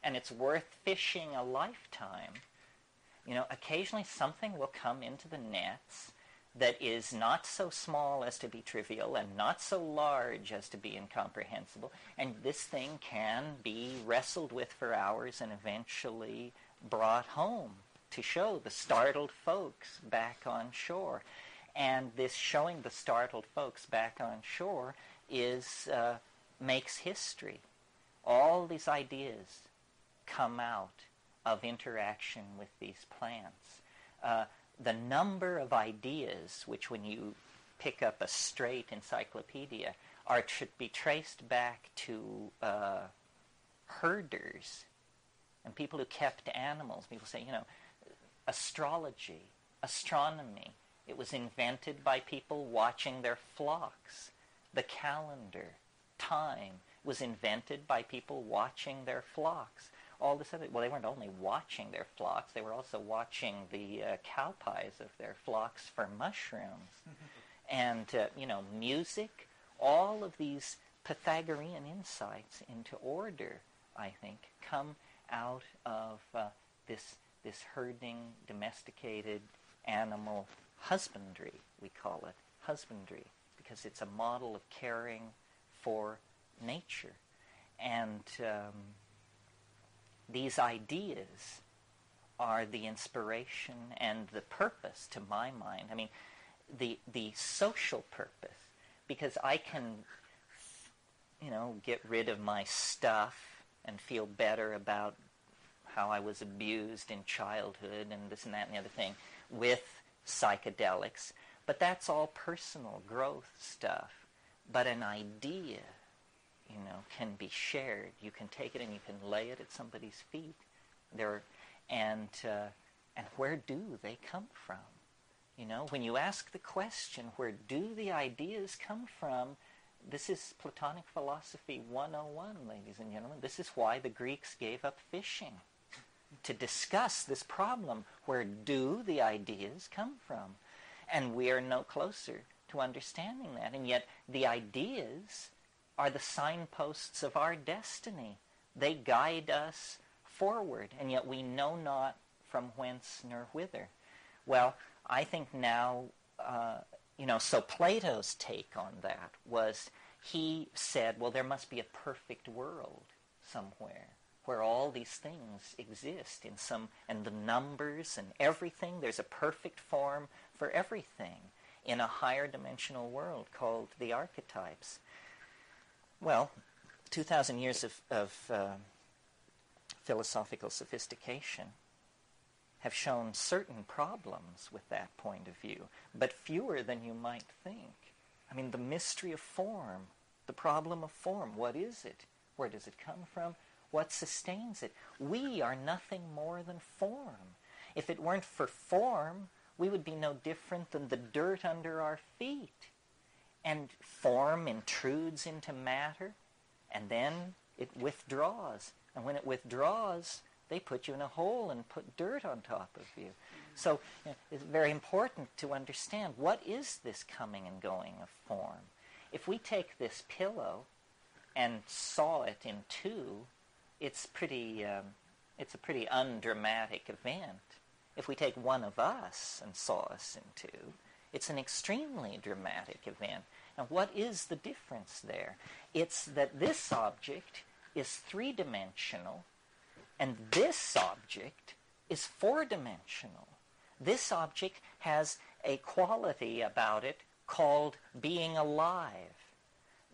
and it's worth fishing a lifetime, occasionally something will come into the nets that is not so small as to be trivial and not so large as to be incomprehensible, and this thing can be wrestled with for hours and eventually brought home to show the startled folks back on shore. And this showing the startled folks back on shore makes history. All these ideas come out of interaction with these plants. The number of ideas, which when you pick up a straight encyclopedia, should be traced back to herders and people who kept animals. People say, astrology, astronomy, it was invented by people watching their flocks. The calendar, time, was invented by people watching their flocks. All this other, they weren't only watching their flocks, they were also watching the cow pies of their flocks for mushrooms. And, music, all of these Pythagorean insights into order, I think, come out of this herding, domesticated animal husbandry, we call it husbandry, because it's a model of caring for nature. And these ideas are the inspiration and the purpose, to my mind. I mean, the social purpose, because I can, get rid of my stuff and feel better about how I was abused in childhood and this and that and the other thing with psychedelics. But that's all personal growth stuff. But an idea, can be shared. You can take it and you can lay it at somebody's feet. And where do they come from? When you ask the question, where do the ideas come from? This is Platonic Philosophy 101, ladies and gentlemen. This is why the Greeks gave up fishing, to discuss this problem. Where do the ideas come from? And we are no closer to understanding that. And yet the ideas are the signposts of our destiny. They guide us forward, and yet we know not from whence nor whither. Well, I think now, so Plato's take on that was, he said, well, there must be a perfect world somewhere where all these things exist and the numbers and everything, there's a perfect form for everything in a higher dimensional world called the archetypes. Well, 2,000 years of philosophical sophistication have shown certain problems with that point of view, but fewer than you might think. I mean, the mystery of form, the problem of form, what is it? Where does it come from? What sustains it? We are nothing more than form. If it weren't for form, we would be no different than the dirt under our feet. And form intrudes into matter, and then it withdraws. And when it withdraws, they put you in a hole and put dirt on top of you. So it's very important to understand, what is this coming and going of form? If we take this pillow and saw it in two, it's a pretty undramatic event. If we take one of us and saw us in two, it's an extremely dramatic event. And what is the difference there? It's that this object is three-dimensional, and this object is four-dimensional. This object has a quality about it called being alive.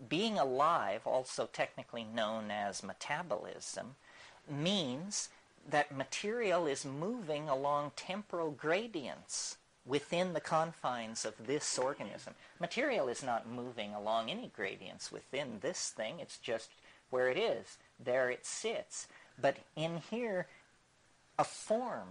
Being alive, also technically known as metabolism, means that material is moving along temporal gradients within the confines of this organism. Material is not moving along any gradients within this thing. It's just where it is. There it sits. But in here, a form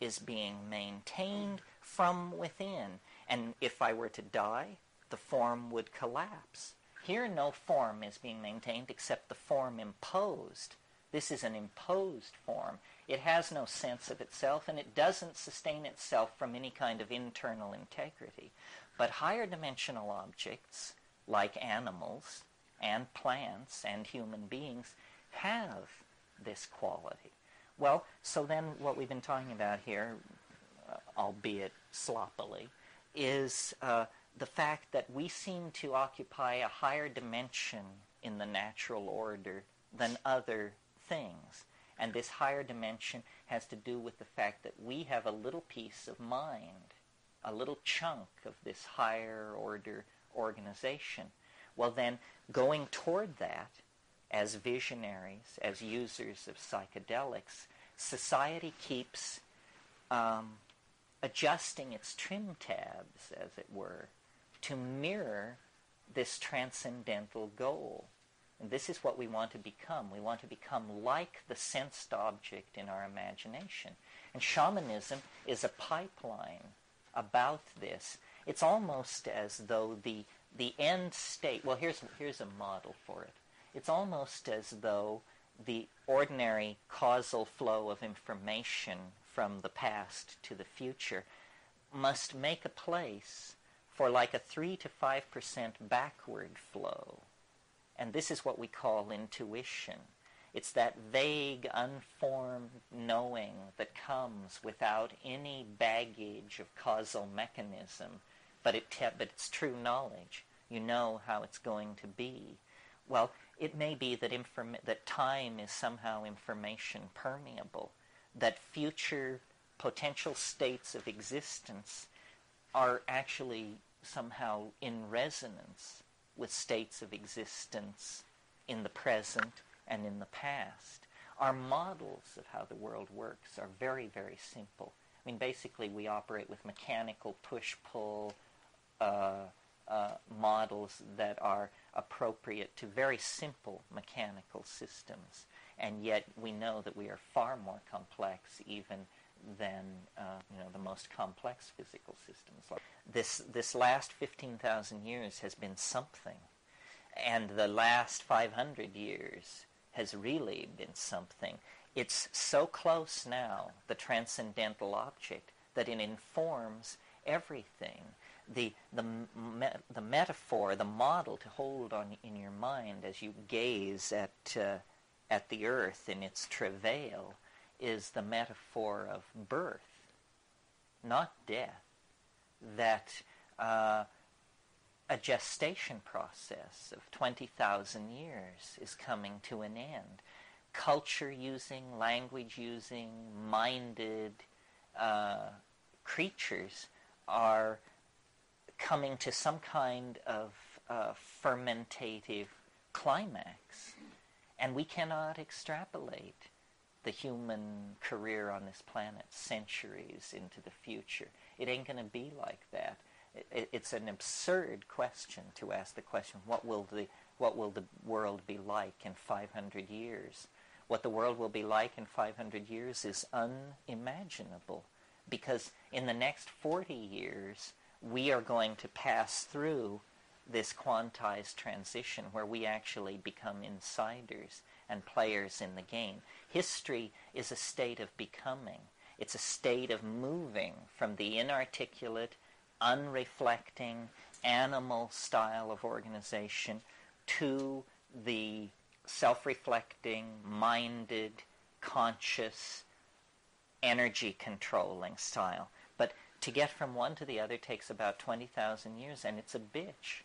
is being maintained from within. And if I were to die, the form would collapse. Here, no form is being maintained except the form imposed. This is an imposed form. It has no sense of itself, and it doesn't sustain itself from any kind of internal integrity. But higher dimensional objects, like animals and plants and human beings, have this quality. Well, so then what we've been talking about here, albeit sloppily, is the fact that we seem to occupy a higher dimension in the natural order than other things. And this higher dimension has to do with the fact that we have a little piece of mind, a little chunk of this higher order organization. Well then, going toward that, as visionaries, as users of psychedelics, society keeps adjusting its trim tabs, as it were, to mirror this transcendental goal. And this is what we want to become. We want to become like the sensed object in our imagination. And shamanism is a pipeline about this. It's almost as though the end state, well, here's a model for it. It's almost as though the ordinary causal flow of information from the past to the future must make a place for like a 3 to 5% backward flow. And this is what we call intuition. It's that vague, unformed knowing that comes without any baggage of causal mechanism, but it's true knowledge. You know how it's going to be. Well, it may be that that time is somehow information permeable, that future potential states of existence are actually somehow in resonance with states of existence in the present and in the past. Our models of how the world works are very, very simple. I mean, basically we operate with mechanical push-pull models that are appropriate to very simple mechanical systems, and yet we know that we are far more complex even than the most complex physical systems. This last 15,000 years has been something, and the last 500 years has really been something. It's so close now, the transcendental object, that it informs everything. The metaphor, the model to hold on in your mind as you gaze at the earth in its travail is the metaphor of birth, not death. That a gestation process of 20,000 years is coming to an end. Culture using, language using, minded creatures are coming to some kind of fermentative climax. And we cannot extrapolate the human career on this planet centuries into the future. It ain't going to be like that. It's an absurd question to ask the question, what will the world be like in 500 years? What the world will be like in 500 years is unimaginable, because in the next 40 years, we are going to pass through this quantized transition where we actually become insiders and players in the game. History is a state of becoming. It's a state of moving from the inarticulate, unreflecting, animal style of organization to the self-reflecting, minded, conscious, energy-controlling style. But to get from one to the other takes about 20,000 years, and it's a bitch.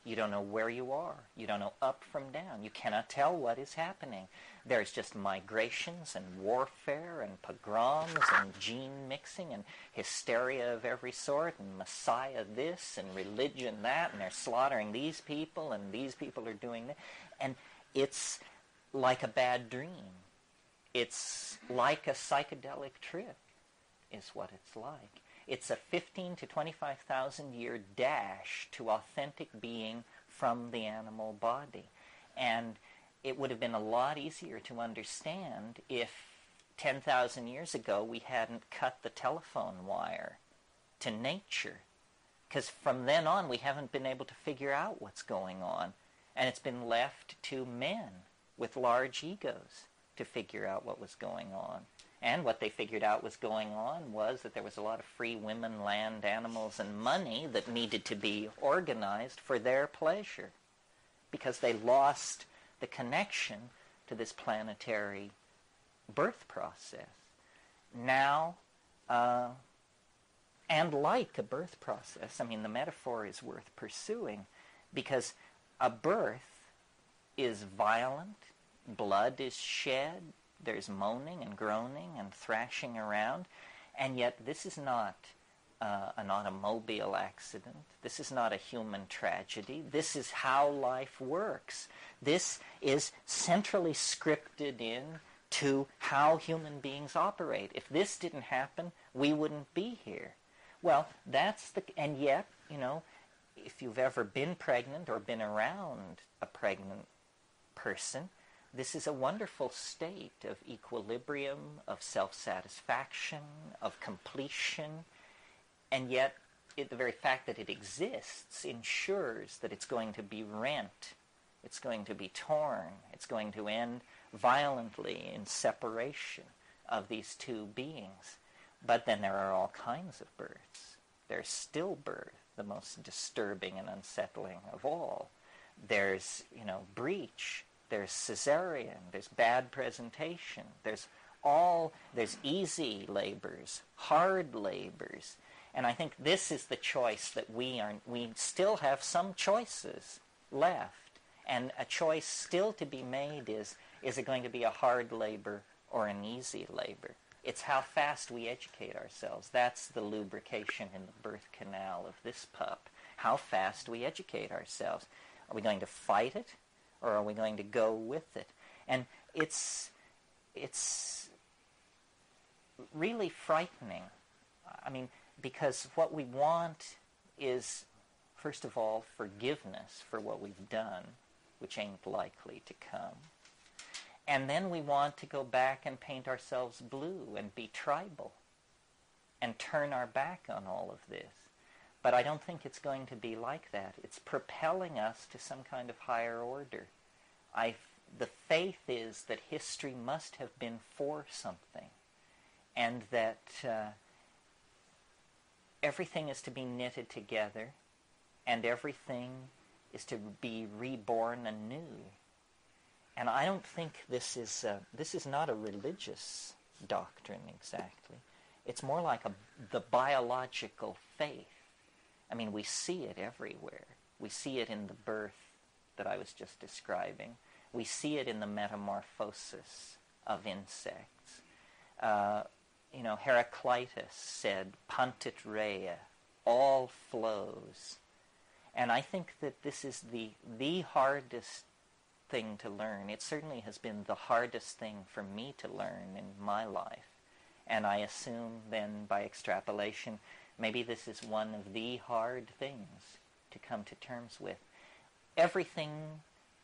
You don't know where you are. You don't know up from down. You cannot tell what is happening. There's just migrations and warfare and pogroms and gene mixing and hysteria of every sort and Messiah this and religion that, and they're slaughtering these people and these people are doing that. And it's like a bad dream. It's like a psychedelic trip is what it's like. It's a 15 to 25,000 year dash to authentic being from the animal body. And it would have been a lot easier to understand if 10,000 years ago we hadn't cut the telephone wire to nature. Because from then on we haven't been able to figure out what's going on. And it's been left to men with large egos to figure out what was going on. And what they figured out was going on was that there was a lot of free women, land, animals, and money that needed to be organized for their pleasure, because they lost the connection to this planetary birth process. Now, and like a birth process, I mean, the metaphor is worth pursuing, because a birth is violent, blood is shed, there's moaning and groaning and thrashing around, and yet this is not an automobile accident. This is not a human tragedy. This is how life works. This is centrally scripted in to how human beings operate. If this didn't happen, we wouldn't be here. Well, and yet, if you've ever been pregnant or been around a pregnant person, this is a wonderful state of equilibrium, of self-satisfaction, of completion, and yet the very fact that it exists ensures that it's going to be rent, it's going to be torn, it's going to end violently in separation of these two beings. But then there are all kinds of births. There's stillbirth, the most disturbing and unsettling of all. There's, breech. There's cesarean. There's bad presentation. There's easy labors, hard labors. And I think this is the choice that we still have some choices left. And a choice still to be made is it going to be a hard labor or an easy labor? It's how fast we educate ourselves. That's the lubrication in the birth canal of this pup. How fast we educate ourselves. Are we going to fight it, or are we going to go with it? And it's really frightening. I mean, because what we want is, first of all, forgiveness for what we've done, which ain't likely to come. And then we want to go back and paint ourselves blue and be tribal and turn our back on all of this. But I don't think it's going to be like that. It's propelling us to some kind of higher order. The faith is that history must have been for something, and that everything is to be knitted together, and everything is to be reborn anew. And I don't think this is not a religious doctrine exactly. It's more like the biological faith. I mean, we see it everywhere. We see it in the birth that I was just describing. We see it in the metamorphosis of insects. Heraclitus said, "Puntit rea," all flows. And I think that this is the hardest thing to learn. It certainly has been the hardest thing for me to learn in my life. And I assume then, by extrapolation, maybe this is one of the hard things to come to terms with. Everything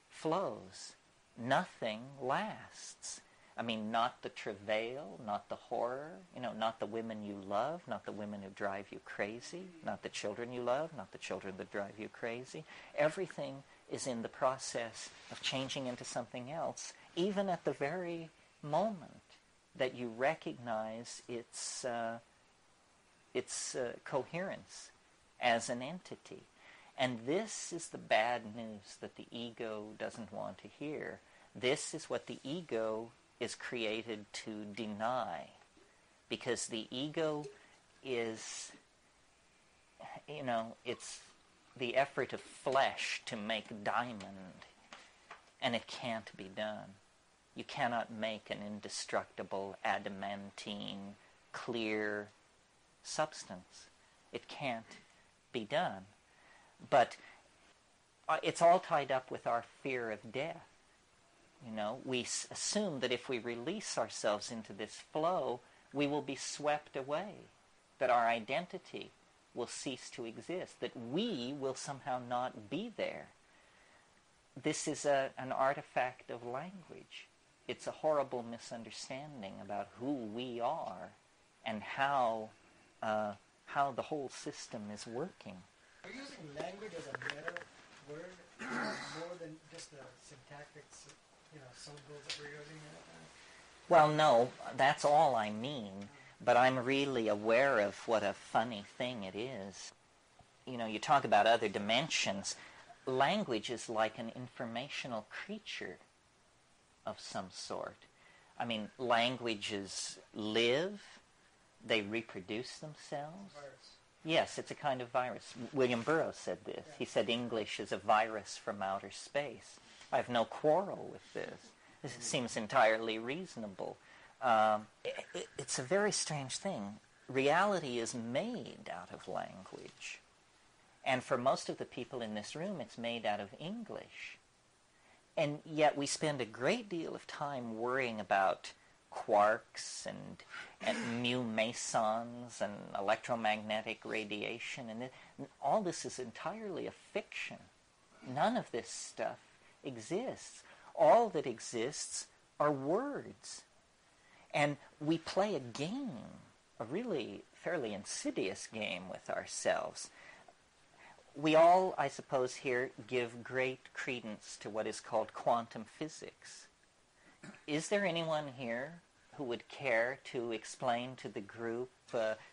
flows. Nothing lasts. I mean, not the travail, not the horror, not the women you love, not the women who drive you crazy, not the children you love, not the children that drive you crazy. Everything is in the process of changing into something else, even at the very moment that you recognize its coherence as an entity. And this is the bad news that the ego doesn't want to hear. This is what the ego is created to deny, because the ego is, it's the effort of flesh to make diamond, and it can't be done. You cannot make an indestructible, adamantine, clear substance. It can't be done. But it's all tied up with our fear of death. We assume that if we release ourselves into this flow, we will be swept away, that our identity will cease to exist, that we will somehow not be there. This is an artifact of language. It's a horrible misunderstanding about who we are and how the whole system is working. Are you using language as a meta word more than just the syntactic syllables that we're using? Well, no, that's all I mean, but I'm really aware of what a funny thing it is. You talk about other dimensions. Language is like an informational creature of some sort. I mean, languages live, they reproduce themselves. Virus. Yes, it's a kind of virus. William Burroughs said this. Yeah. He said English is a virus from outer space. I have no quarrel with this. This seems entirely reasonable. It's a very strange thing. Reality is made out of language. And for most of the people in this room, it's made out of English. And yet we spend a great deal of time worrying about quarks and mu mesons and electromagnetic radiation. And all this is entirely a fiction. None of this stuff exists. All that exists are words. And we play a game, a really fairly insidious game with ourselves. We all, I suppose, here give great credence to what is called quantum physics. Is there anyone here who would care to explain to the group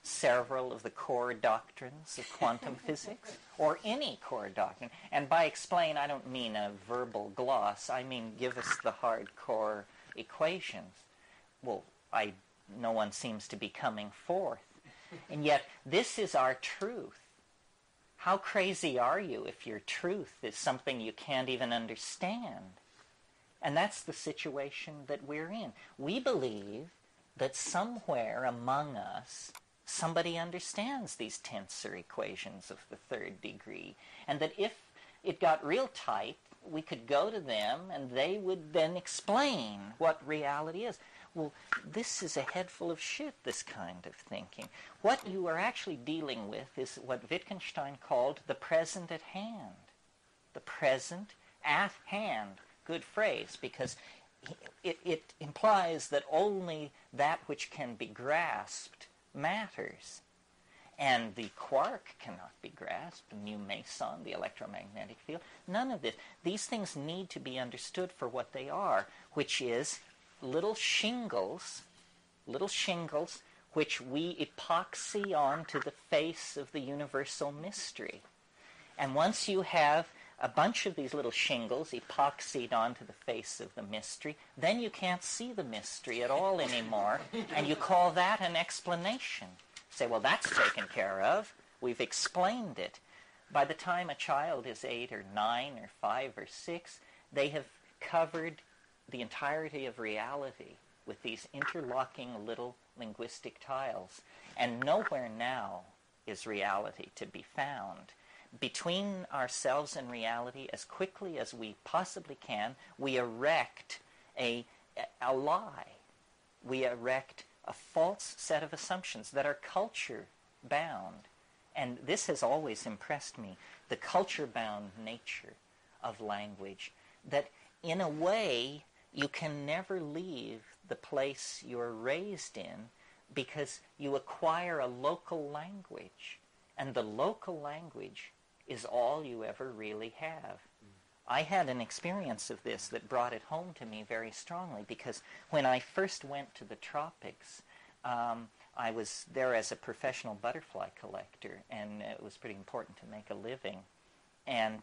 several of the core doctrines of quantum physics? Or any core doctrine? And by explain, I don't mean a verbal gloss. I mean give us the hardcore equations. Well, no one seems to be coming forth. And yet, this is our truth. How crazy are you if your truth is something you can't even understand? And that's the situation that we're in. We believe that somewhere among us, somebody understands these tensor equations of the third degree, and that if it got real tight, we could go to them and they would then explain what reality is. Well, this is a head full of shit, this kind of thinking. What you are actually dealing with is what Wittgenstein called the present at hand. The present at hand. Good phrase, because it implies that only that which can be grasped matters. And the quark cannot be grasped, the mu meson, the electromagnetic field, none of this. These things need to be understood for what they are, which is little shingles which we epoxy onto the face of the universal mystery. And once you have a bunch of these little shingles epoxied onto the face of the mystery, then you can't see the mystery at all anymore, and you call that an explanation. Say, well, that's taken care of. We've explained it. By the time a child is 8 or 9 or 5 or 6, they have covered the entirety of reality with these interlocking little linguistic tiles. And nowhere now is reality to be found. Between ourselves and reality, as quickly as we possibly can, we erect a lie. We erect a false set of assumptions that are culture-bound. And this has always impressed me, the culture-bound nature of language, that in a way you can never leave the place you're raised in because you acquire a local language. And the local language is all you ever really have. I had an experience of this that brought it home to me very strongly, because when I first went to the tropics, I was there as a professional butterfly collector, and it was pretty important to make a living. And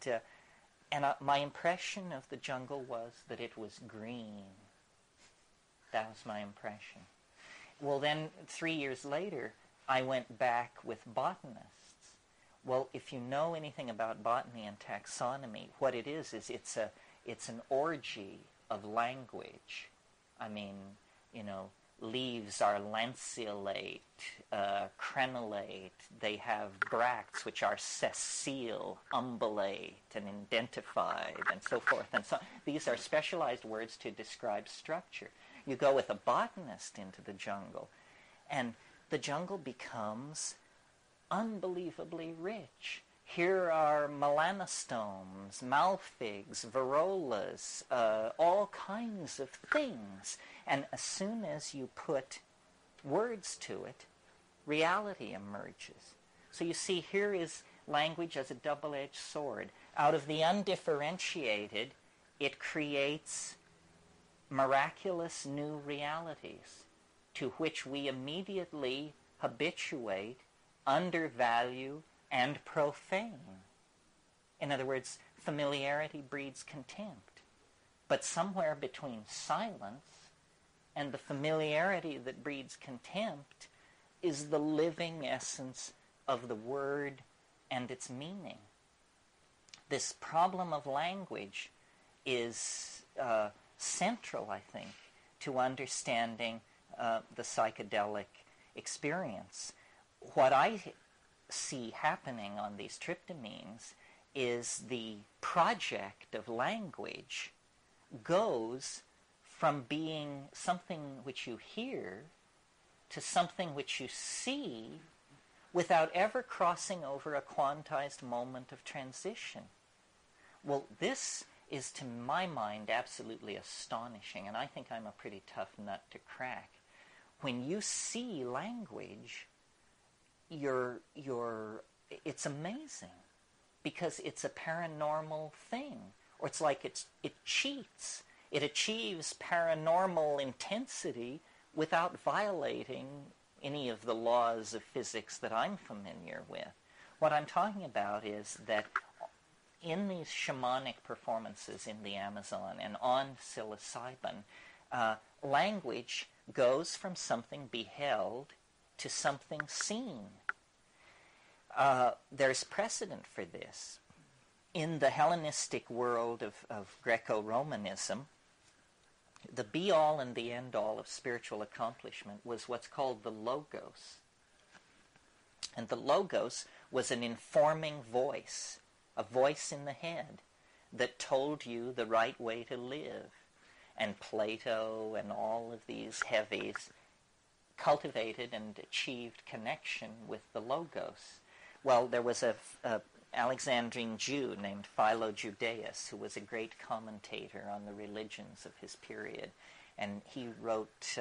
my impression of the jungle was that it was green. That was my impression. Well, then 3 years later, I went back with botanists. Well, if you know anything about botany and taxonomy, what it is it's an orgy of language. I mean, leaves are lanceolate, crenellate. They have bracts which are sessile, umbellate, and indentified, and so forth. And so these are specialized words to describe structure. You go with a botanist into the jungle, and the jungle becomes unbelievably rich. Here are melanostomes, malfigs, varrolas, all kinds of things. And as soon as you put words to it, reality emerges. So you see, here is language as a double-edged sword. Out of the undifferentiated, it creates miraculous new realities to which we immediately habituate, undervalue, and profane. In other words, familiarity breeds contempt. But somewhere between silence And the familiarity that breeds contempt is the living essence of the word and its meaning. This problem of language is central, I think, to understanding the psychedelic experience. What I see happening on these tryptamines is the project of language goes from being something which you hear to something which you see without ever crossing over a quantized moment of transition. Well, this is, to my mind, absolutely astonishing, and I think I'm a pretty tough nut to crack. When you see language, it's amazing, because it's a paranormal thing, or it's like it cheats. It achieves paranormal intensity without violating any of the laws of physics that I'm familiar with. What I'm talking about is that in these shamanic performances in the Amazon and on psilocybin, language goes from something beheld to something seen. There's precedent for this. In the Hellenistic world of Greco-Romanism, the be-all and the end-all of spiritual accomplishment was what's called the logos. And the logos was an informing voice, a voice in the head that told you the right way to live. And Plato and all of these heavies cultivated and achieved connection with the logos. Well, there was a Alexandrine Jew named Philo Judaeus, who was a great commentator on the religions of his period. And he wrote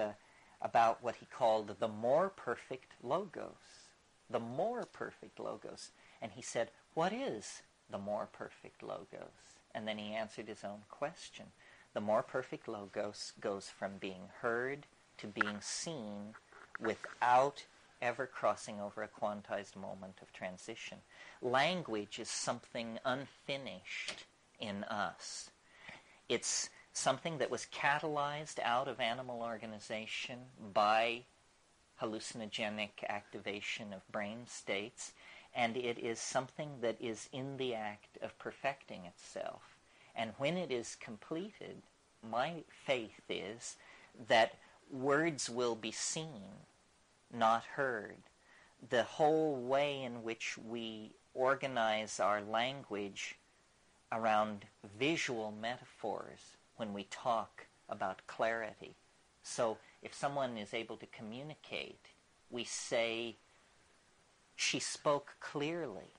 about what he called the more perfect logos. The more perfect logos. And he said, what is the more perfect logos? And then he answered his own question. The more perfect logos goes from being heard to being seen without ever crossing over a quantized moment of transition. Language is something unfinished in us. It's something that was catalyzed out of animal organization by hallucinogenic activation of brain states, and it is something that is in the act of perfecting itself. And when it is completed, my faith is that words will be seen, not heard. The whole way in which we organize our language around visual metaphors when we talk about clarity. So if someone is able to communicate, we say, she spoke clearly.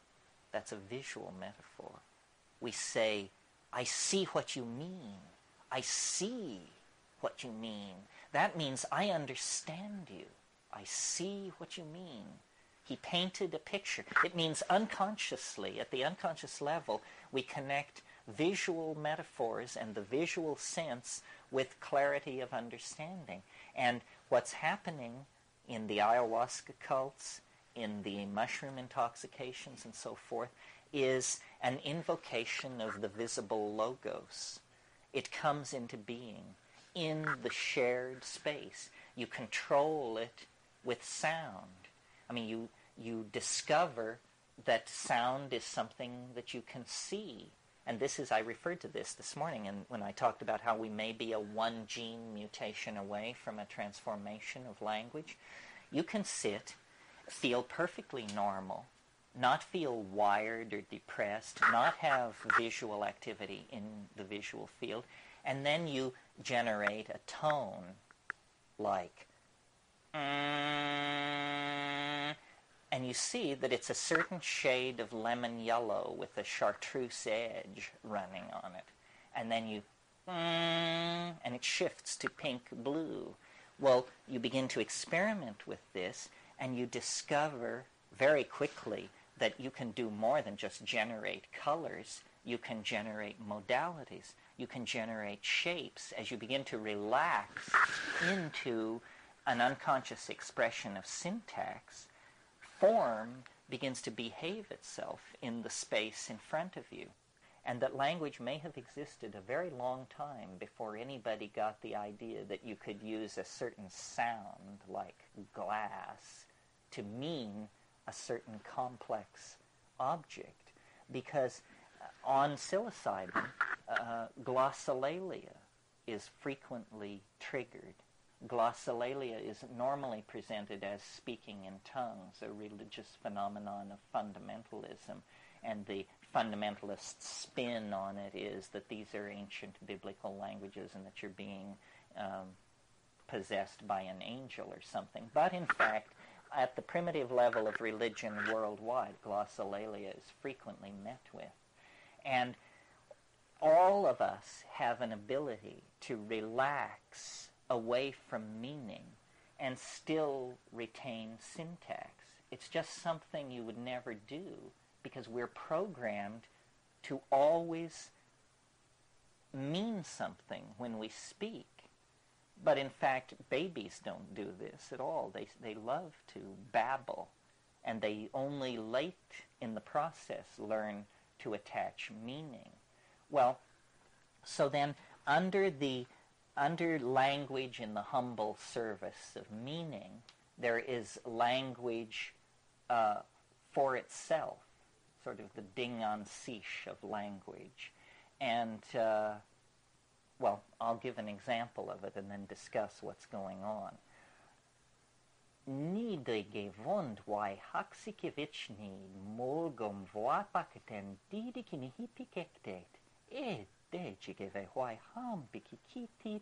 That's a visual metaphor. We say, I see what you mean. I see what you mean. That means I understand you. I see what you mean. He painted a picture. It means unconsciously, at the unconscious level, we connect visual metaphors and the visual sense with clarity of understanding. And what's happening in the ayahuasca cults, in the mushroom intoxications and so forth, is an invocation of the visible logos. It comes into being in the shared space. You control it with sound. I mean, you discover that sound is something that you can see. And I referred to this morning and when I talked about how we may be a one gene mutation away from a transformation of language. You can sit, feel perfectly normal, not feel wired or depressed, not have visual activity in the visual field, and then you generate a tone like and you see that it's a certain shade of lemon yellow with a chartreuse edge running on it. And then you and it shifts to pink blue. Well, you begin to experiment with this and you discover very quickly that you can do more than just generate colors. You can generate modalities. You can generate shapes as you begin to relax into an unconscious expression of syntax. Form begins to behave itself in the space in front of you. and that language may have existed a very long time before anybody got the idea that you could use a certain sound, like glass, to mean a certain complex object. Because on psilocybin, glossolalia is frequently triggered. Glossolalia is normally presented as speaking in tongues, a religious phenomenon of fundamentalism, and the fundamentalist spin on it is that these are ancient biblical languages and that you're being possessed by an angel or something. But in fact, at the primitive level of religion worldwide, glossolalia is frequently met with. And all of us have an ability to relax away from meaning and still retain syntax. It's just something you would never do because we're programmed to always mean something when we speak. But in fact, babies don't do this at all. They love to babble, and they only late in the process learn to attach meaning. Well, so then under language in the humble service of meaning, there is language for itself, sort of the ding en siche of language. And, well, I'll give an example of it and then discuss what's going on. Nide gewond wai haxikivichni molgom voapaketen didikin hipikektet dejigeve wai ham bikikitit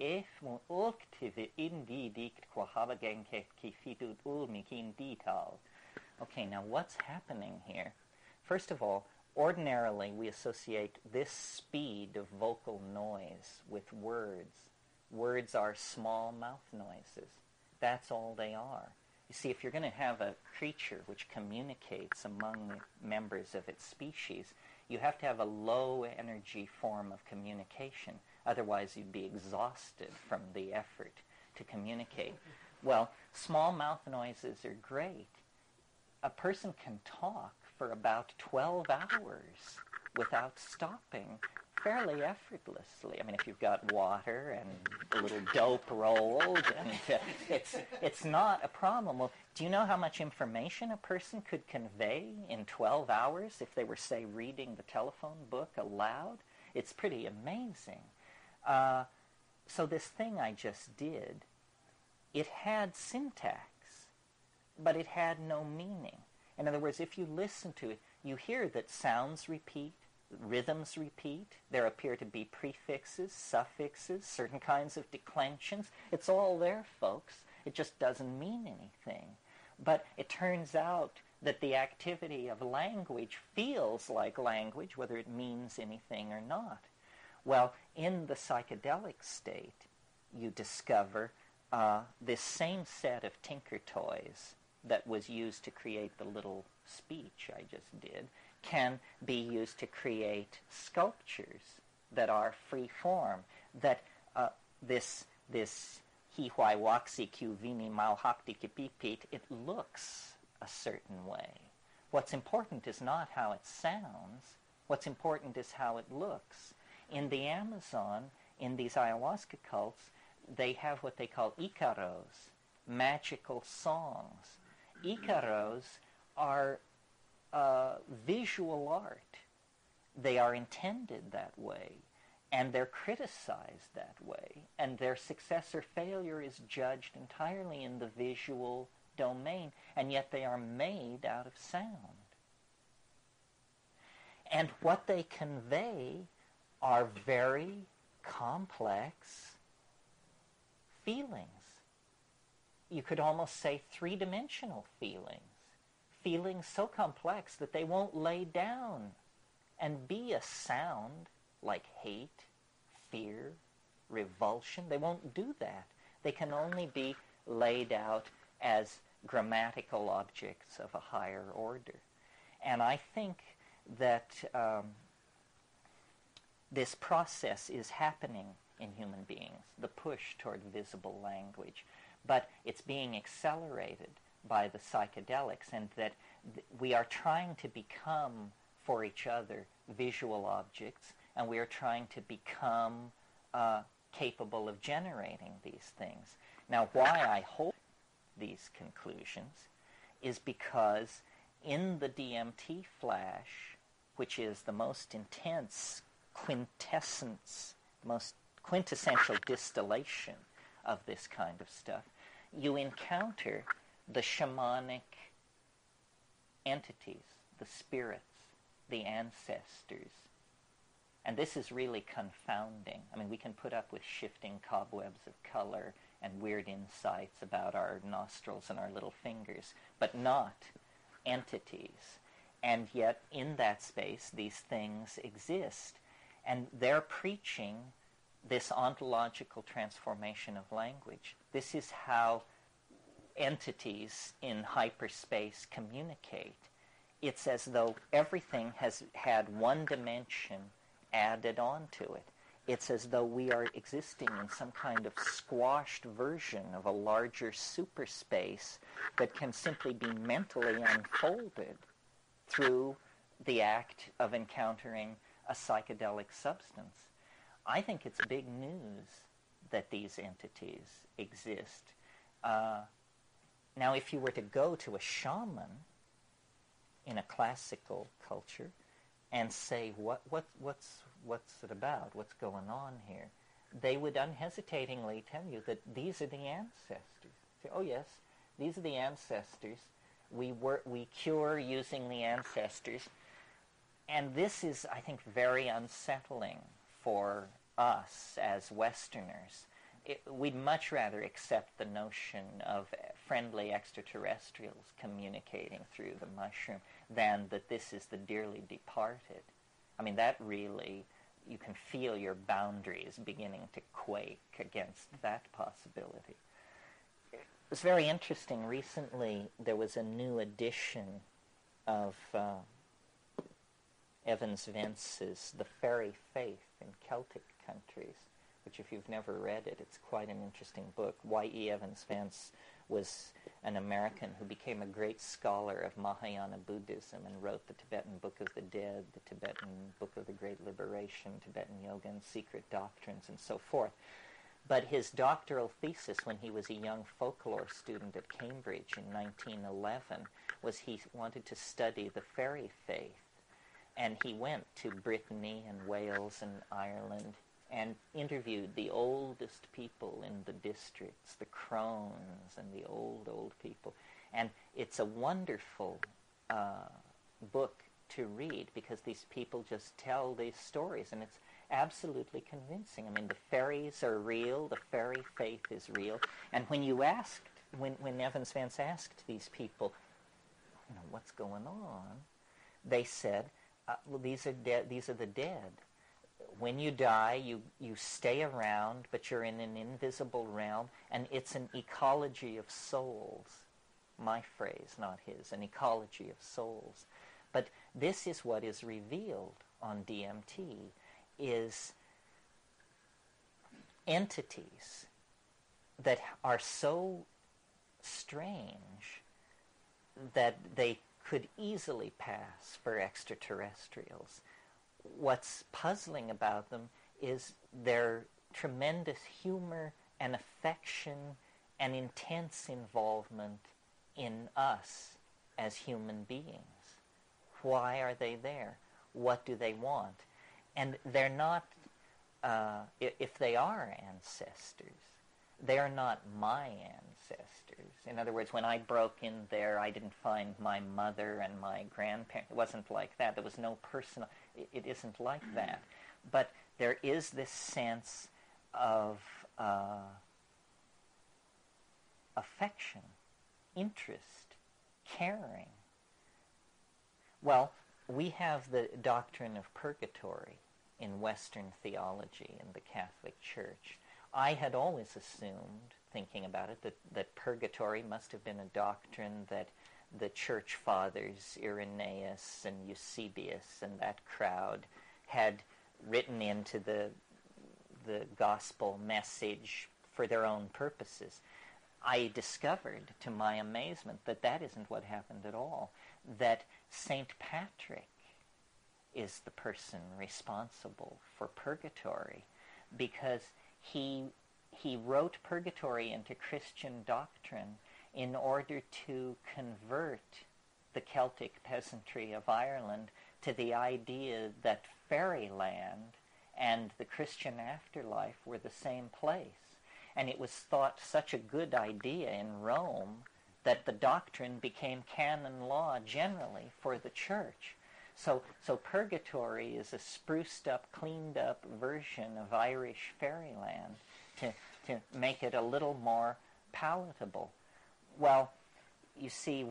efmon olktive indidikt quahabagenket kifidut ulmikin dital. Okay, now what's happening here? First of all, ordinarily we associate this speed of vocal noise with words. Words are small mouth noises. That's all they are. You see, if you're going to have a creature which communicates among members of its species, you have to have a low energy form of communication. Otherwise, you'd be exhausted from the effort to communicate. Well, small mouth noises are great. A person can talk for about 12 hours without stopping fairly effortlessly. I mean, if you've got water and a little dope rolled, and it's not a problem. Well, do you know how much information a person could convey in 12 hours if they were, say, reading the telephone book aloud? It's pretty amazing. So this thing I just did, it had syntax, but it had no meaning. In other words, if you listen to it, you hear that sounds repeat, rhythms repeat, there appear to be prefixes, suffixes, certain kinds of declensions. It's all there, folks. It just doesn't mean anything. But it turns out that the activity of language feels like language, whether it means anything or not. Well, in the psychedelic state, you discover this same set of tinker toys that was used to create the little speech I just did can be used to create sculptures that are free form, that this hi huai waxi q vini mau hakti kipipit, it looks a certain way. What's important is not how it sounds. What's important is how it looks. In the Amazon, in these ayahuasca cults, they have what they call icaros, magical songs. Icaros are visual art. They are intended that way, and they're criticized that way, and their success or failure is judged entirely in the visual domain, and yet they are made out of sound. And what they convey are very complex feelings. You could almost say three-dimensional feelings. Feelings so complex that they won't lay down and be a sound like hate, fear, revulsion. They won't do that. They can only be laid out as grammatical objects of a higher order. And I think that this process is happening in human beings, the push toward visible language. But it's being accelerated by the psychedelics, and that we are trying to become for each other visual objects, and we are trying to become capable of generating these things. Now, why I hold these conclusions is because in the DMT flash, which is the most intense quintessence, most quintessential distillation of this kind of stuff, you encounter the shamanic entities, the spirits, the ancestors. And this is really confounding. I mean, we can put up with shifting cobwebs of color and weird insights about our nostrils and our little fingers, but not entities. And yet, in that space, these things exist. And they're preaching this ontological transformation of language. This is how entities in hyperspace communicate. It's as though everything has had one dimension added onto it. It's as though we are existing in some kind of squashed version of a larger superspace that can simply be mentally unfolded through the act of encountering a psychedelic substance. I think it's big news that these entities exist. Now, if you were to go to a shaman in a classical culture and say, what's it about? What's going on here? They would unhesitatingly tell you that these are the ancestors. Say, oh yes, these are the ancestors. We cure using the ancestors. And this is, I think, very unsettling for us as Westerners. We'd much rather accept the notion of friendly extraterrestrials communicating through the mushroom than that this is the dearly departed. I mean, that really, you can feel your boundaries beginning to quake against that possibility. It was very interesting. Recently, there was a new edition of Evans Vence's The Fairy Faith in Celtic Countries, which if you've never read it, it's quite an interesting book. Y.E. Evans Vance was an American who became a great scholar of Mahayana Buddhism and wrote the Tibetan Book of the Dead, the Tibetan Book of the Great Liberation, Tibetan Yoga and Secret Doctrines, and so forth. But his doctoral thesis when he was a young folklore student at Cambridge in 1911 was he wanted to study the fairy faith. And he went to Brittany and Wales and Ireland and interviewed the oldest people in the districts, the crones and the old people. And it's a wonderful book to read because these people just tell these stories, and it's absolutely convincing. I mean, the fairies are real, the fairy faith is real. And when you asked, when Evans Vance asked these people, what's going on, they said, well, these are the dead. When you die, you stay around, but you're in an invisible realm, and it's an ecology of souls. My phrase, not his, an ecology of souls. But this is what is revealed on DMT, is entities that are so strange that they could easily pass for extraterrestrials. What's puzzling about them is their tremendous humor and affection and intense involvement in us as human beings. Why are they there? What do they want? And they're not, if they are ancestors, they're not my ancestors. In other words, when I broke in there, I didn't find my mother and my grandparents. It wasn't like that. There was no personal... It isn't like that. But there is this sense of affection, interest, caring. Well, we have the doctrine of purgatory in Western theology in the Catholic Church. I had always assumed, thinking about it, that purgatory must have been a doctrine that the church fathers, Irenaeus and Eusebius and that crowd, had written into the gospel message for their own purposes. I discovered, to my amazement, that isn't what happened at all. That St. Patrick is the person responsible for purgatory, because he wrote purgatory into Christian doctrine in order to convert the Celtic peasantry of Ireland to the idea that fairyland and the Christian afterlife were the same place. And it was thought such a good idea in Rome that the doctrine became canon law generally for the church. So purgatory is a spruced up, cleaned up version of Irish fairyland to make it a little more palatable. Well, you see,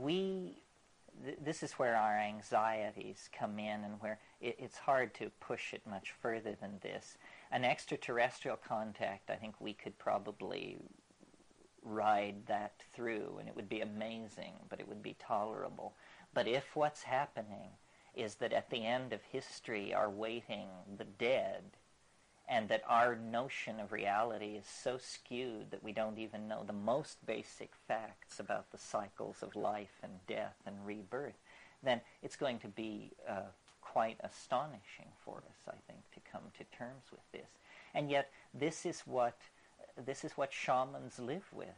this is where our anxieties come in, and where it's hard to push it much further than this. An extraterrestrial contact, I think we could probably ride that through, and it would be amazing, but it would be tolerable. But if what's happening is that at the end of history are waiting the dead, and that our notion of reality is so skewed that we don't even know the most basic facts about the cycles of life and death and rebirth, then it's going to be quite astonishing for us, I think, to come to terms with this. And yet, this is what shamans live with.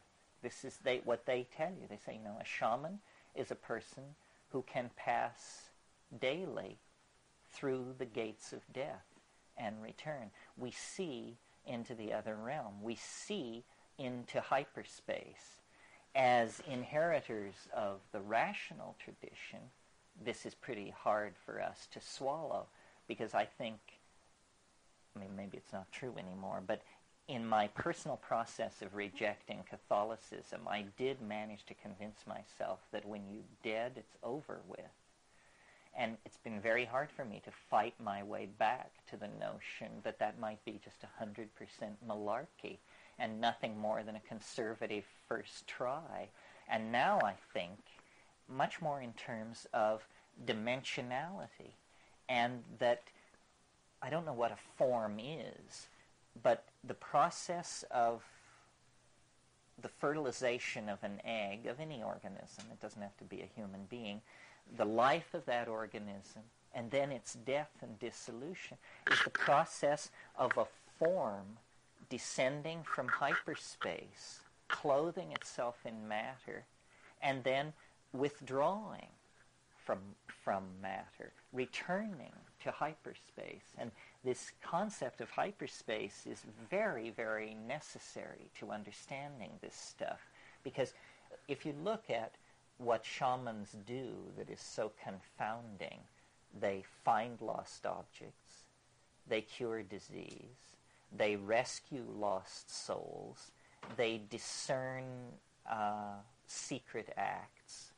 This is what they tell you. They say, a shaman is a person who can pass daily through the gates of death and return. We see into the other realm. We see into hyperspace. As inheritors of the rational tradition, this is pretty hard for us to swallow, because I think, maybe it's not true anymore, but in my personal process of rejecting Catholicism, I did manage to convince myself that when you're dead, it's over with. And it's been very hard for me to fight my way back to the notion that that might be just 100% malarkey and nothing more than a conservative first try. And now I think much more in terms of dimensionality, and that I don't know what a form is, but the process of the fertilization of an egg, of any organism, it doesn't have to be a human being, the life of that organism, and then its death and dissolution, is the process of a form descending from hyperspace, clothing itself in matter, and then withdrawing from matter, returning to hyperspace. And this concept of hyperspace is very, very necessary to understanding this stuff, because if you look at what shamans do that is so confounding, they find lost objects, they cure disease, they rescue lost souls, they discern secret acts,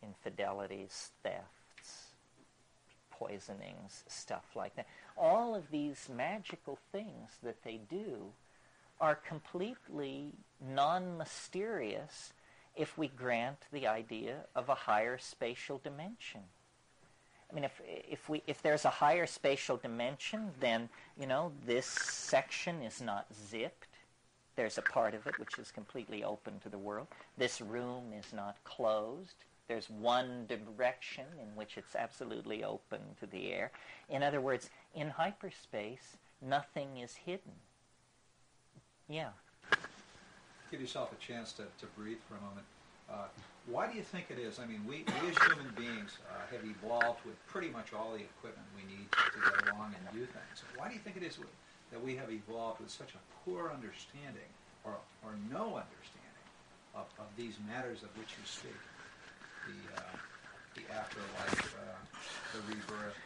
infidelities, thefts, poisonings, stuff like that. All of these magical things that they do are completely non-mysterious if we grant the idea of a higher spatial dimension. I mean, if there's a higher spatial dimension, then, this section is not zipped. There's a part of it which is completely open to the world. This room is not closed. There's one direction in which it's absolutely open to the air. In other words, in hyperspace, nothing is hidden. Yeah. Give yourself a chance to breathe for a moment. Why do you think it is? I mean, we as human beings have evolved with pretty much all the equipment we need to get along and do things. Why do you think it is that we have evolved with such a poor understanding or no understanding of these matters of which you speak? The afterlife, the rebirth.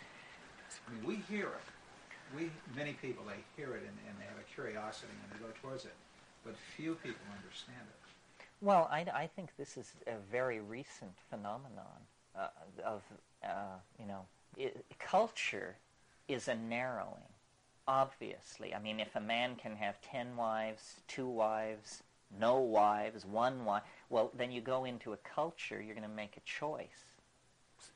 I mean, we hear it. Many people, they hear it and they have a curiosity and they go towards it. But few people understand it. Well, I think this is a very recent phenomenon culture is a narrowing, obviously. I mean, if a man can have 10 wives, 2 wives, no wives, 1 wife, well, then you go into a culture, you're going to make a choice.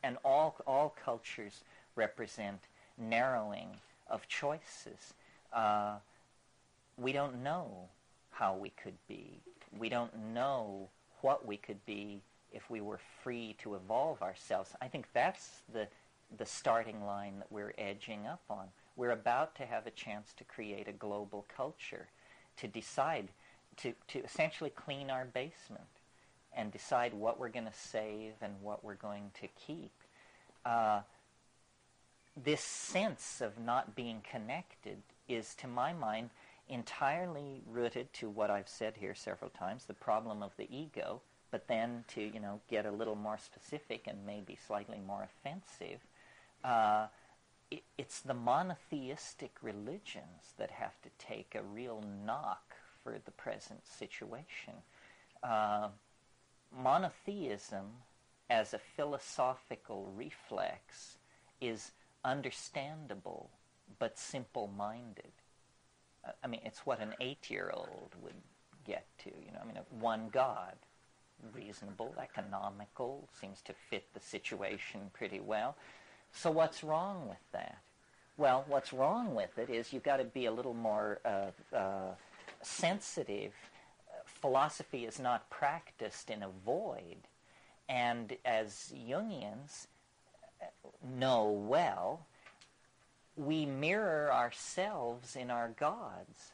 And all cultures represent narrowing of choices. We don't know how we could be. We don't know what we could be if we were free to evolve ourselves. I think that's the the starting line that we're edging up on. We're about to have a chance to create a global culture, to decide, to essentially clean our basement and decide what we're going to save and what we're going to keep. This sense of not being connected is, to my mind, entirely rooted to what I've said here several times, the problem of the ego, but then to, get a little more specific and maybe slightly more offensive, it's the monotheistic religions that have to take a real knock for the present situation. Monotheism as a philosophical reflex is understandable but simple-minded. I mean, it's what an 8-year-old would get to, one God. Reasonable, economical, seems to fit the situation pretty well. So what's wrong with that? Well, what's wrong with it is you've got to be a little more sensitive. Philosophy is not practiced in a void. And as Jungians know well, we mirror ourselves in our gods.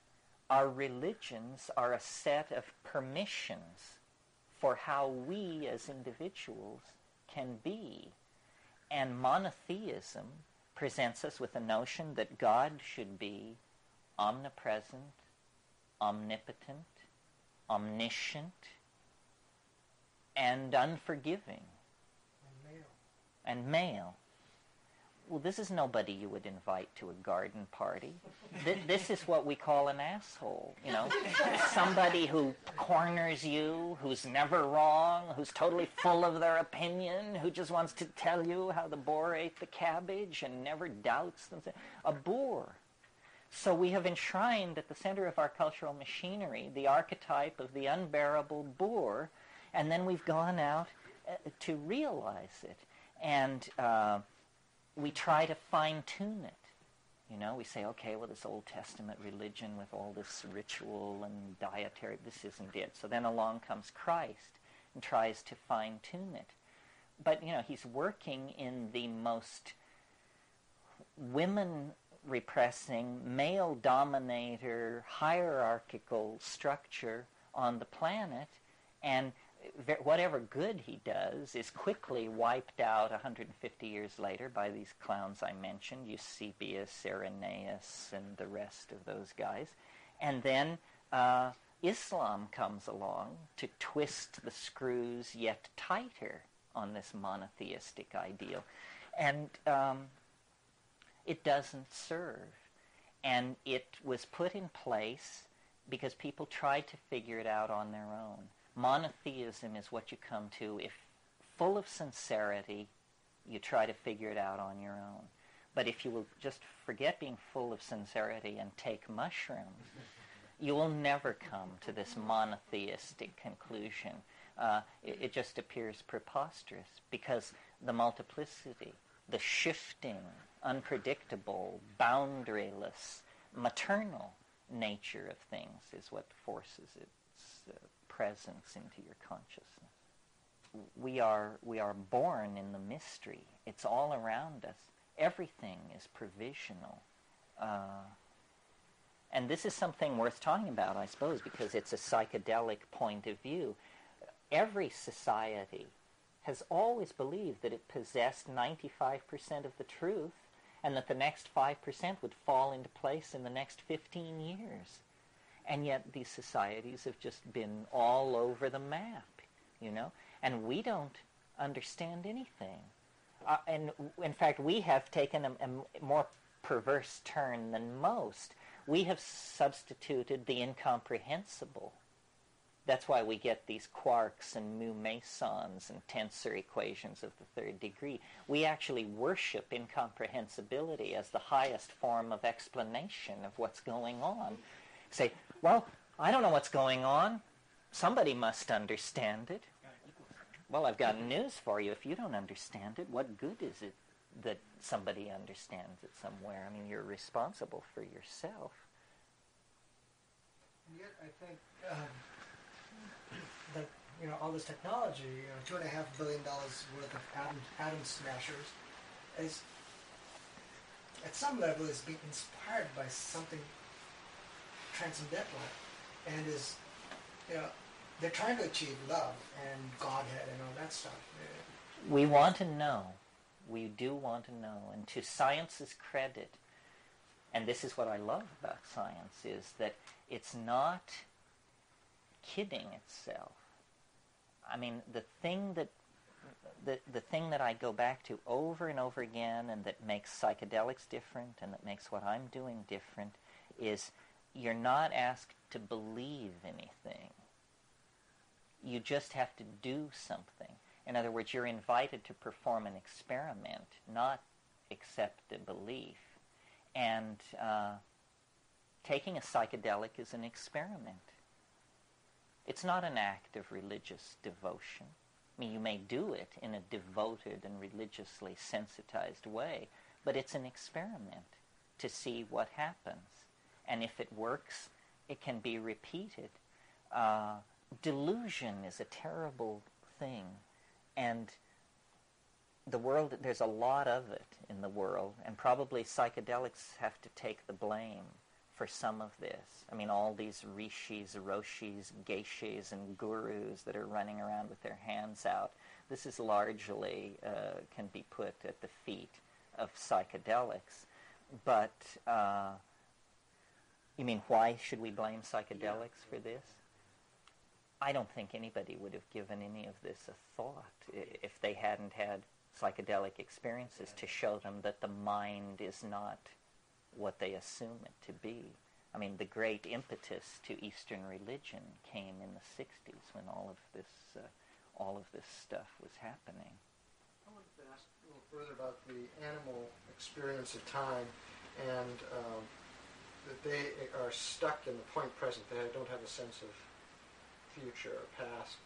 Our religions are a set of permissions for how we as individuals can be. And monotheism presents us with a notion that God should be omnipresent, omnipotent, omniscient, and unforgiving. And male. Well, this is nobody you would invite to a garden party. This is what we call an asshole, Somebody who corners you, who's never wrong, who's totally full of their opinion, who just wants to tell you how the boar ate the cabbage and never doubts them. A boor. So we have enshrined at the center of our cultural machinery the archetype of the unbearable boor, and then we've gone out to realize it. And we try to fine-tune it. We say, okay, well, this Old Testament religion with all this ritual and dietary, this isn't it. So then along comes Christ and tries to fine-tune it. But, he's working in the most women-repressing, male-dominator, hierarchical structure on the planet, and whatever good he does is quickly wiped out 150 years later by these clowns I mentioned, Eusebius, Irenaeus, and the rest of those guys. And then Islam comes along to twist the screws yet tighter on this monotheistic ideal. And it doesn't serve. And it was put in place because people tried to figure it out on their own. Monotheism is what you come to if, full of sincerity, you try to figure it out on your own. But if you will just forget being full of sincerity and take mushrooms, you will never come to this monotheistic conclusion. It just appears preposterous because the multiplicity, the shifting, unpredictable, boundaryless, maternal nature of things is what forces its presence into your consciousness. We are born in the mystery. It's all around us. Everything is provisional. And this is something worth talking about, I suppose, because it's a psychedelic point of view. Every society has always believed that it possessed 95% of the truth and that the next 5% would fall into place in the next 15 years. And yet these societies have just been all over the map, and we don't understand anything. And in fact, we have taken a more perverse turn than most. We have substituted the incomprehensible. That's why we get these quarks and mu mesons and tensor equations of the third degree. We actually worship incomprehensibility as the highest form of explanation of what's going on. Say, well, I don't know what's going on. Somebody must understand it. Well, I've got news for you. If you don't understand it, what good is it that somebody understands it somewhere? I mean, you're responsible for yourself. And yet, I think that all this technology, $2.5 billion worth of atom smashers, is, at some level, is being inspired by something transcendental, and is, you know, they're trying to achieve love and Godhead and all that stuff. We want to know. We do want to know. And to science's credit, and this is what I love about science, is that it's not kidding itself. I mean, the thing that I go back to over and over again, and that makes psychedelics different, and that makes what I'm doing different, is you're not asked to believe anything. You just have to do something. In other words, you're invited to perform an experiment, not accept a belief. And taking a psychedelic is an experiment. It's not an act of religious devotion. I mean, you may do it in a devoted and religiously sensitized way, but it's an experiment to see what happens. And if it works, it can be repeated. Delusion is a terrible thing, and the world, there's a lot of it in the world, and probably psychedelics have to take the blame for some of this. I mean, all these rishis, roshis, geishas, and gurus that are running around with their hands out, this is largely can be put at the feet of psychedelics. But, you mean, why should we blame psychedelics for this? I don't think anybody would have given any of this a thought if they hadn't had psychedelic experiences to show them that the mind is not what they assume it to be. I mean, the great impetus to Eastern religion came in the 60s when all of this stuff was happening. I wanted to ask a little further about the animal experience of time, and that they are stuck in the point present. They don't have a sense of future or past.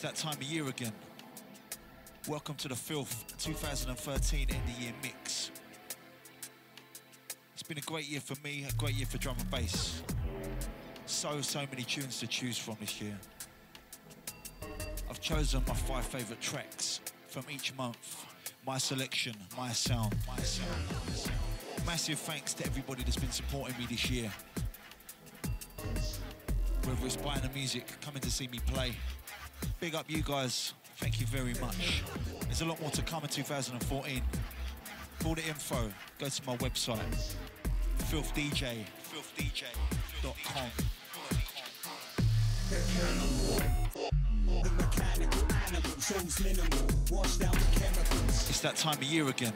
that time of year again. Welcome to the Filth 2013 end of year mix. It's been a great year for me, a great year for drum and bass. So many tunes to choose from this year. I've chosen my 5 favourite tracks from each month. My selection, my sound. Massive thanks to everybody that's been supporting me this year. Whether it's buying the music, coming to see me play. Big up you guys. Thank you very much. There's a lot more to come in 2014. For all the info, go to my website, filthdj.com. It's that time of year again.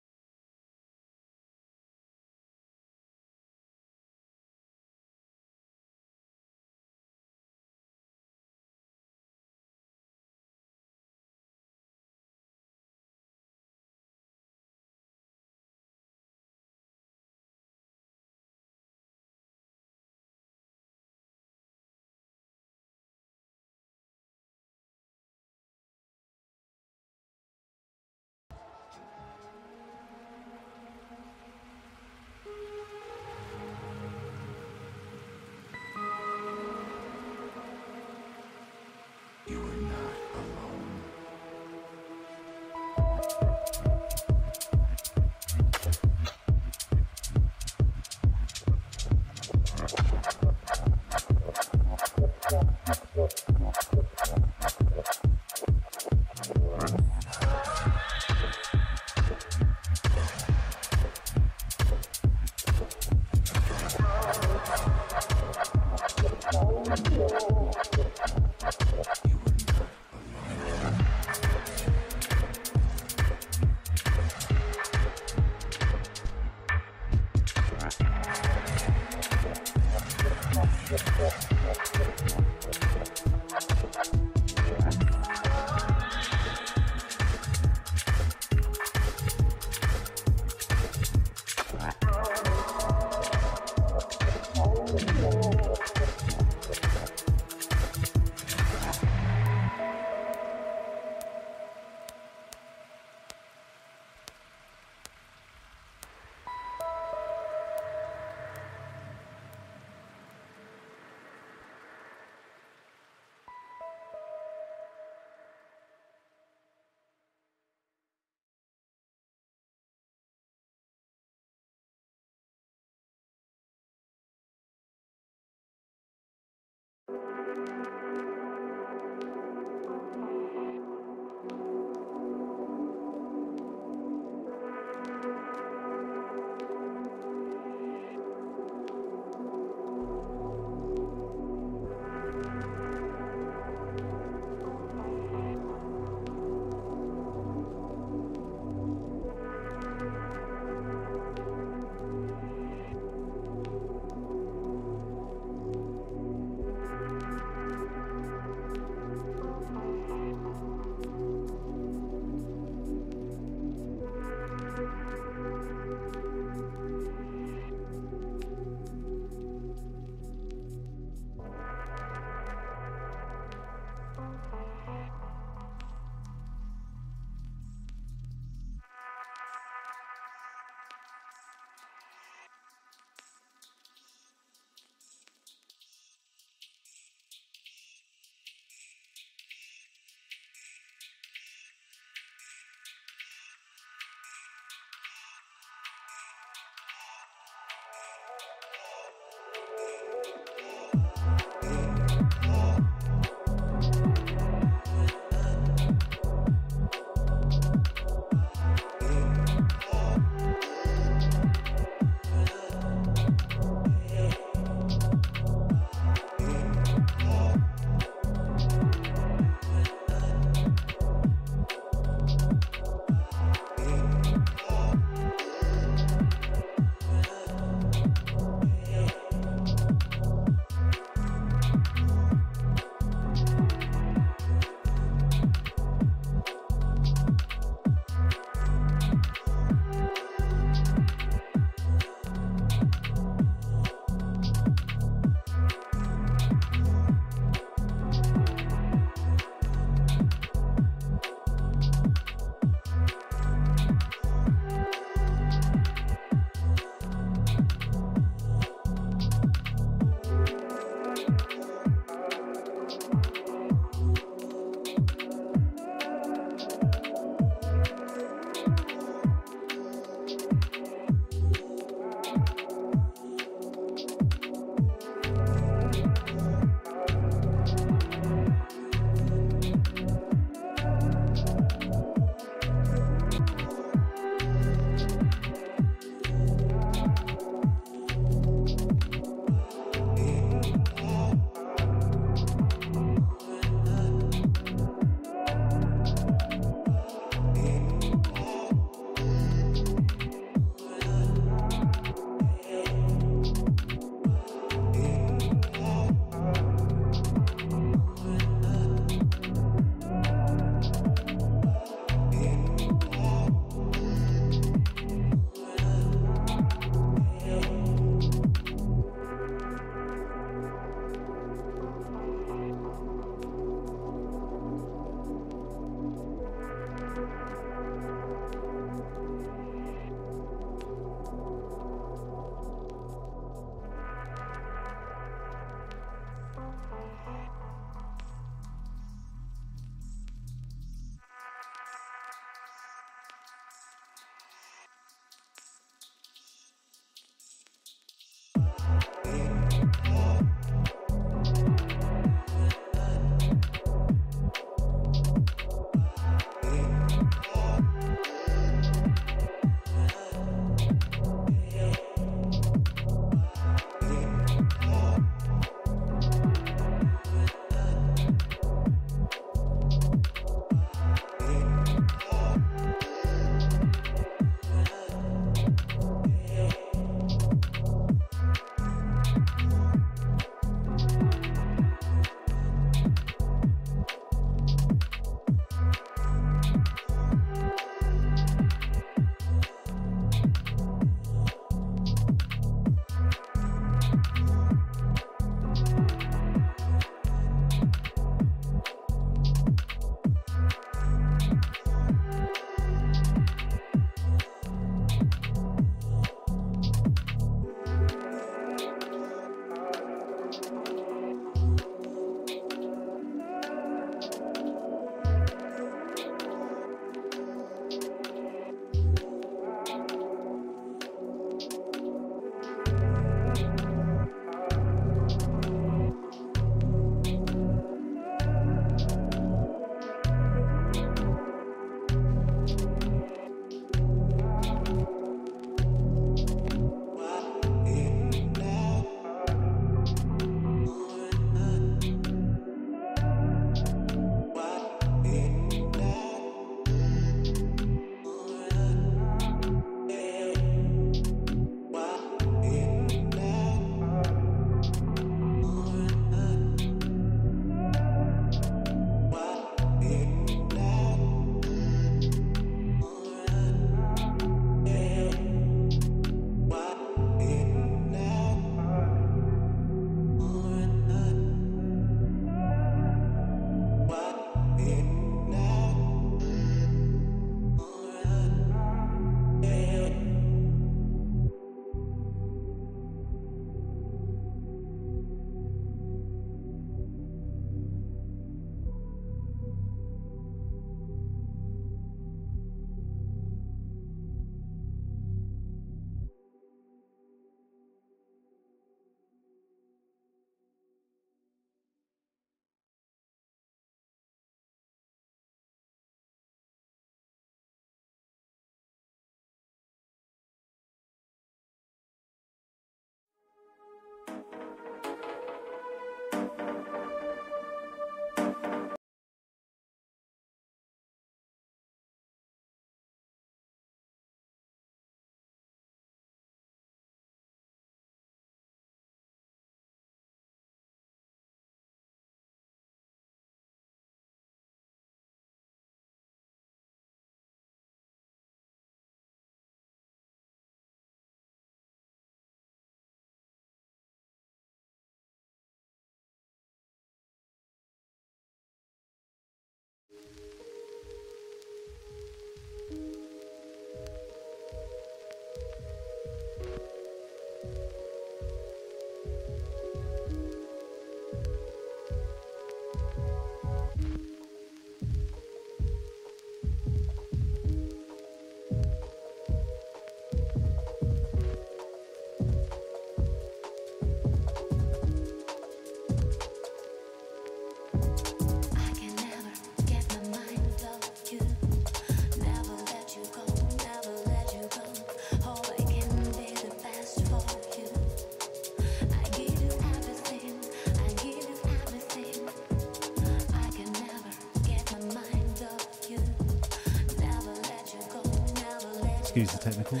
excuse the technicals.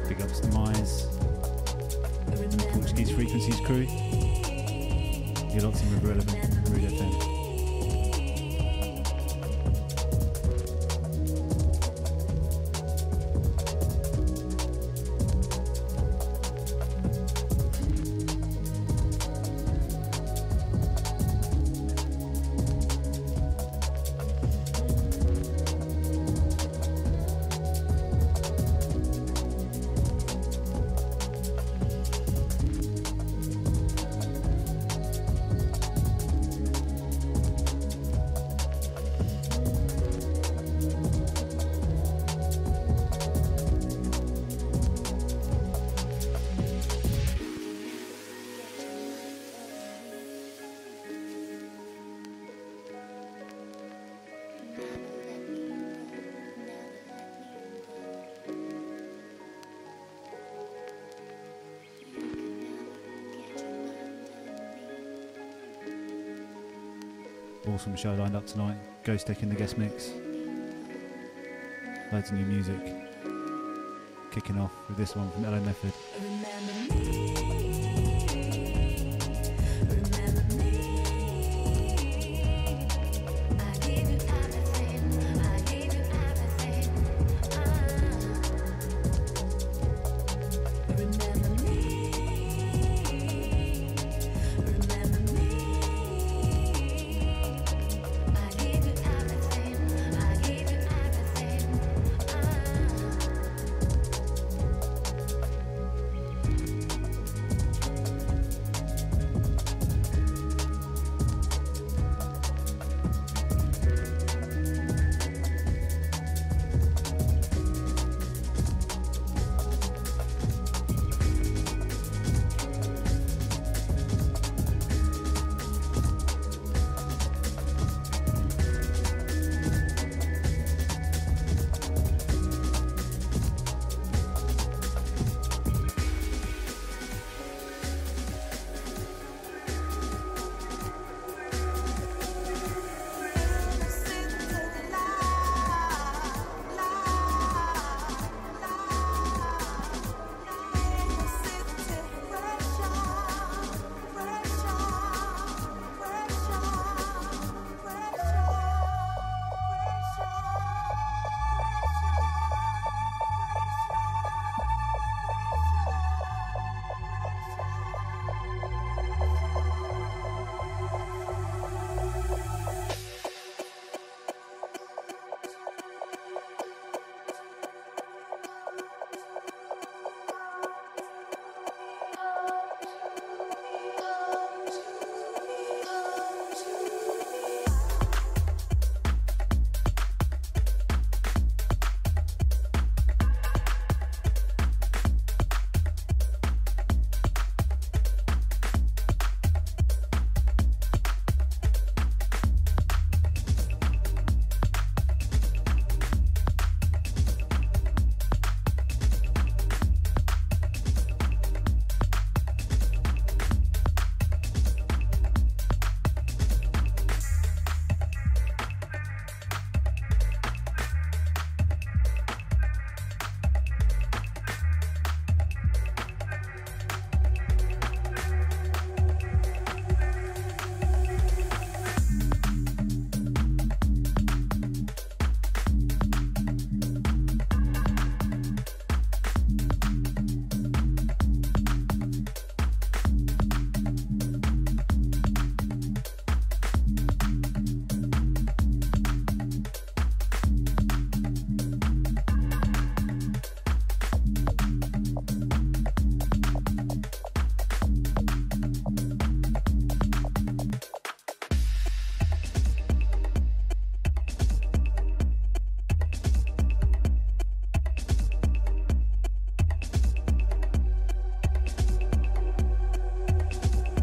Big ups to Myers and the Portuguese Frequencies crew. You're locked in with Relevant Rude FM. Awesome show lined up tonight. Ghost Tech in the guest mix. Loads of new music. Kicking off with this one from LO Method.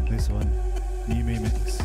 This one, new remix.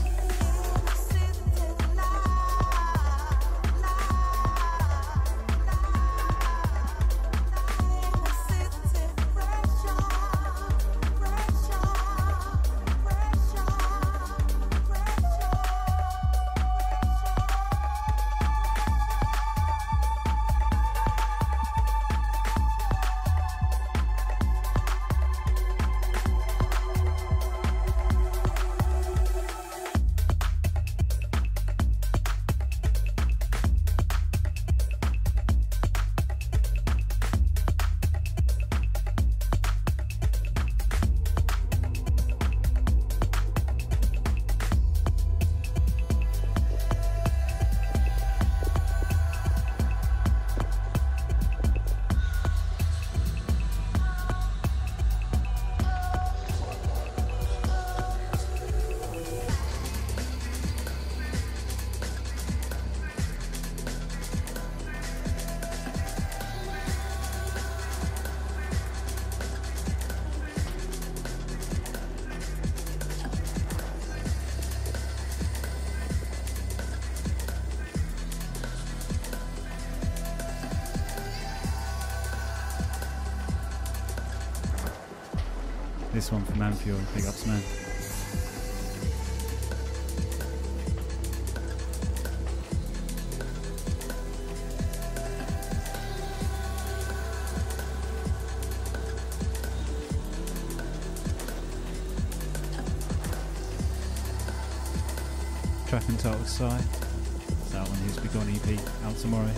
This one from Amphior, big ups man. Track entitled Sigh. It's out on his Begone EP, out tomorrow.